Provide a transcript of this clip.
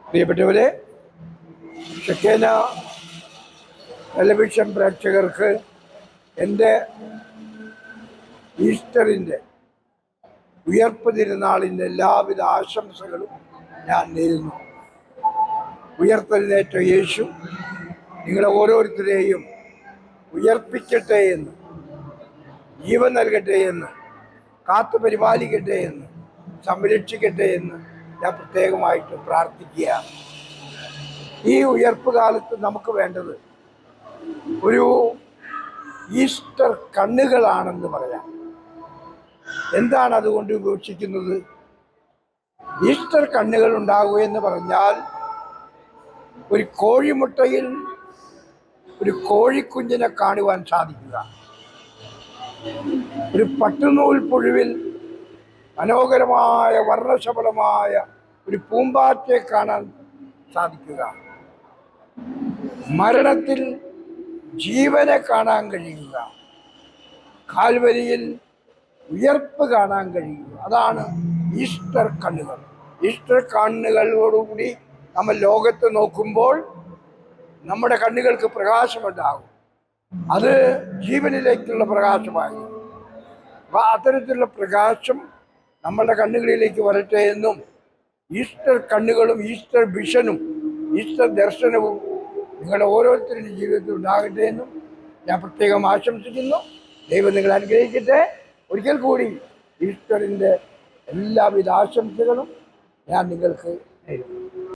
പ്രിയപ്പെട്ടവരെ, ഷെക്കേന ടെലിവിഷൻ പ്രേക്ഷകർക്ക് എൻ്റെ ഈസ്റ്ററിൻ്റെ ഉയർപ്പ് തിരുനാളിൻ്റെ എല്ലാവിധ ആശംസകളും ഞാൻ നേരുന്നു. ഉയർത്തെഴുന്നേറ്റ യേശു നിങ്ങളെ ഓരോരുത്തരെയും ഉയർപ്പിക്കട്ടെ എന്ന്, ജീവൻ നൽകട്ടെ എന്ന്, കാത്തു പരിപാലിക്കട്ടെ എന്ന്, സംരക്ഷിക്കട്ടെ എന്ന് ഞാൻ പ്രത്യേകമായിട്ട് പ്രാർത്ഥിക്കുകയാണ്. ഈ ഉയർപ്പ് കാലത്ത് നമുക്ക് വേണ്ടത് ഒരു ഈസ്റ്റർ കണ്ണുകളാണെന്ന് പറയാം. എന്താണ് അതുകൊണ്ട് ഉപേക്ഷിക്കുന്നത്? ഈസ്റ്റർ കണ്ണുകൾ ഉണ്ടാകുക എന്ന് പറഞ്ഞാൽ ഒരു കോഴിമുട്ടയിൽ ഒരു കോഴിക്കുഞ്ഞിനെ കാണുവാൻ സാധിക്കുക, ഒരു പട്ടുനൂൽ പുഴുവിൽ മനോഹരമായ വർണ്ണശബളമായ ഒരു പൂമ്പാറ്റയെ കാണാൻ സാധിക്കുക, മരണത്തിൽ ജീവനെ കാണാൻ കഴിയുക, കാൽവരിയിൽ ഉയർപ്പ് കാണാൻ കഴിയുക. അതാണ് ഈസ്റ്റർ കണ്ണുകൾ. ഈസ്റ്റർ കണ്ണുകളോടുകൂടി നമ്മൾ ലോകത്ത് നോക്കുമ്പോൾ നമ്മുടെ കണ്ണുകൾക്ക് പ്രകാശമുണ്ടാകും. അത് ജീവനിലേക്കുള്ള പ്രകാശമായി. അപ്പം അത്തരത്തിലുള്ള പ്രകാശം നമ്മളുടെ കണ്ണുകളിലേക്ക് വരട്ടെ എന്നും, ഈസ്റ്റർ കണ്ണുകളും ഈസ്റ്റർ വിഷനും ഈസ്റ്റർ ദർശനവും നിങ്ങളുടെ ഓരോരുത്തരുടെ ജീവിതത്തിൽ ഉണ്ടാകട്ടെ എന്നും ഞാൻ പ്രത്യേകം ആശംസിക്കുന്നു. ദൈവം നിങ്ങളെ അനുഗ്രഹിക്കട്ടെ. ഒരിക്കൽ കൂടി ഈസ്റ്ററിൻ്റെ എല്ലാവിധ ആശംസകളും ഞാൻ നിങ്ങൾക്ക് നേരുന്നു.